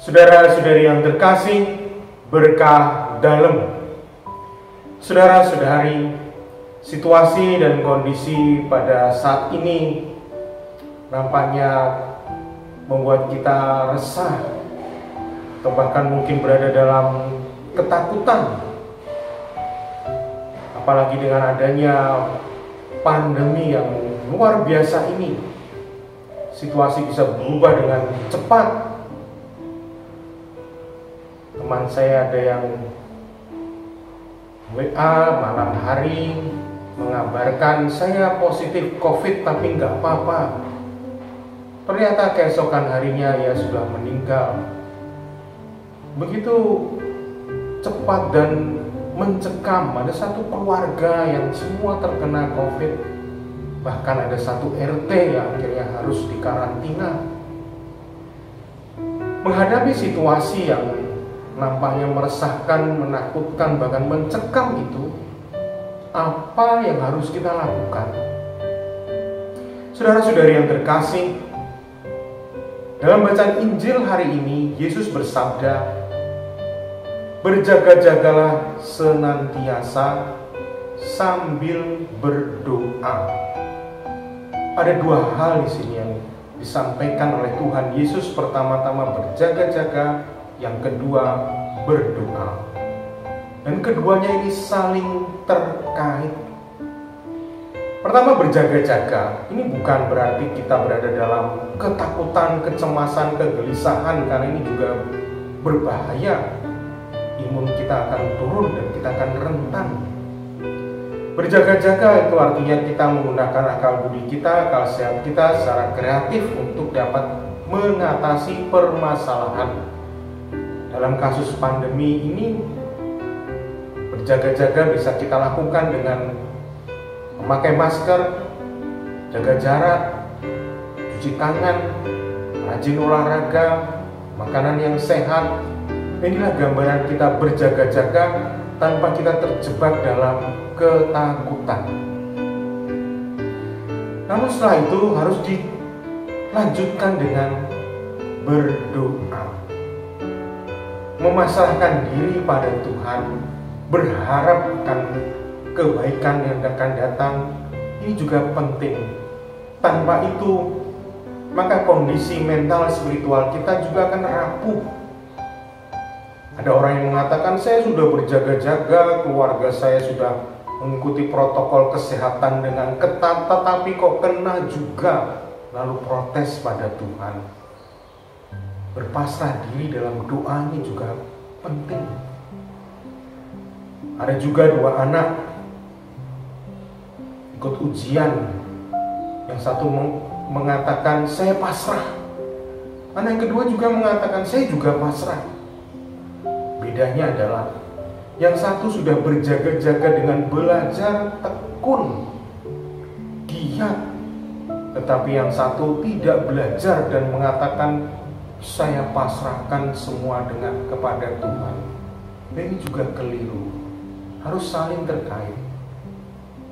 Saudara-saudari yang terkasih, berkah dalam. Saudara-saudari, situasi dan kondisi pada saat ini nampaknya membuat kita resah atau bahkan mungkin berada dalam ketakutan. Apalagi dengan adanya pandemi yang luar biasa ini, situasi bisa berubah dengan cepat. Teman saya ada yang WA malam hari mengabarkan saya positif COVID tapi nggak apa-apa. Ternyata keesokan harinya ia sudah meninggal. Begitu cepat dan mencekam. Ada satu keluarga yang semua terkena COVID. Bahkan ada satu RT yang akhirnya harus dikarantina. Menghadapi situasi yang nampaknya meresahkan, menakutkan, bahkan mencekam itu, apa yang harus kita lakukan? Saudara-saudari yang terkasih, dalam bacaan Injil hari ini, Yesus bersabda, berjaga-jagalah senantiasa sambil berdoa. Ada dua hal di sini yang disampaikan oleh Tuhan Yesus. Pertama-tama berjaga-jaga, yang kedua berdoa. Dan keduanya ini saling terkait. Pertama, berjaga-jaga. Ini bukan berarti kita berada dalam ketakutan, kecemasan, kegelisahan, karena ini juga berbahaya. Imun kita akan turun dan kita akan rentan. Berjaga-jaga itu artinya kita menggunakan akal budi kita, akal sehat kita secara kreatif untuk dapat mengatasi permasalahan. Dalam kasus pandemi ini, berjaga-jaga bisa kita lakukan dengan memakai masker, jaga jarak, cuci tangan, rajin olahraga, makanan yang sehat. Inilah gambaran kita berjaga-jaga tanpa kita terjebak dalam ketakutan. Namun setelah itu harus dilanjutkan dengan berdoa. Memasrahkan diri pada Tuhan, berharap akan kebaikan yang akan datang, ini juga penting. Tanpa itu, maka kondisi mental spiritual kita juga akan rapuh. Ada orang yang mengatakan, saya sudah berjaga-jaga, keluarga saya sudah mengikuti protokol kesehatan dengan ketat, tetapi kok kena juga, lalu protes pada Tuhan. Berpasrah diri dalam doa ini juga penting. Ada juga dua anak ikut ujian. Yang satu mengatakan saya pasrah. Anak yang kedua juga mengatakan saya juga pasrah. Bedanya adalah yang satu sudah berjaga-jaga dengan belajar tekun, giat. Tetapi yang satu tidak belajar dan mengatakan saya pasrahkan semua kepada Tuhan. Ini juga keliru. Harus saling terkait.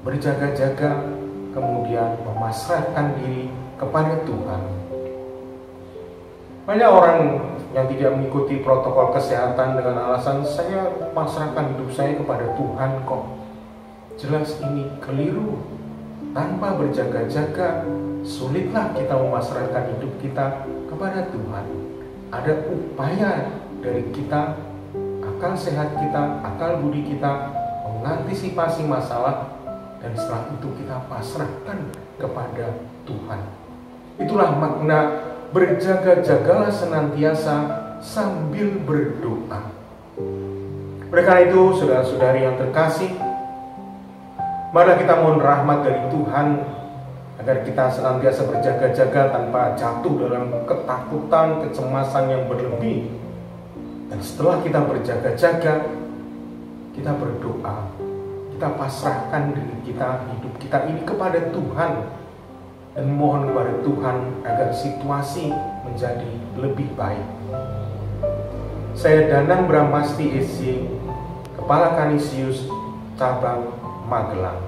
Berjaga-jaga, kemudian memasrahkan diri kepada Tuhan. Banyak orang yang tidak mengikuti protokol kesehatan dengan alasan saya pasrahkan hidup saya kepada Tuhan kok. Jelas ini keliru. Tanpa berjaga-jaga, sulitlah kita memasrahkan hidup kita kepada Tuhan. Ada upaya dari kita, akal sehat kita, akal budi kita, mengantisipasi masalah, dan setelah itu kita pasrahkan kepada Tuhan. Itulah makna berjaga-jagalah senantiasa sambil berdoa. Oleh karena itu, saudara-saudari yang terkasih, marilah kita mohon rahmat dari Tuhan agar kita senantiasa berjaga-jaga tanpa jatuh dalam ketakutan, kecemasan yang berlebih. Dan setelah kita berjaga-jaga, kita berdoa, kita pasrahkan diri kita, hidup kita ini kepada Tuhan, dan mohon kepada Tuhan agar situasi menjadi lebih baik. Saya Danang Bramasti SC, Kepala Kanisius Cabang Magelang.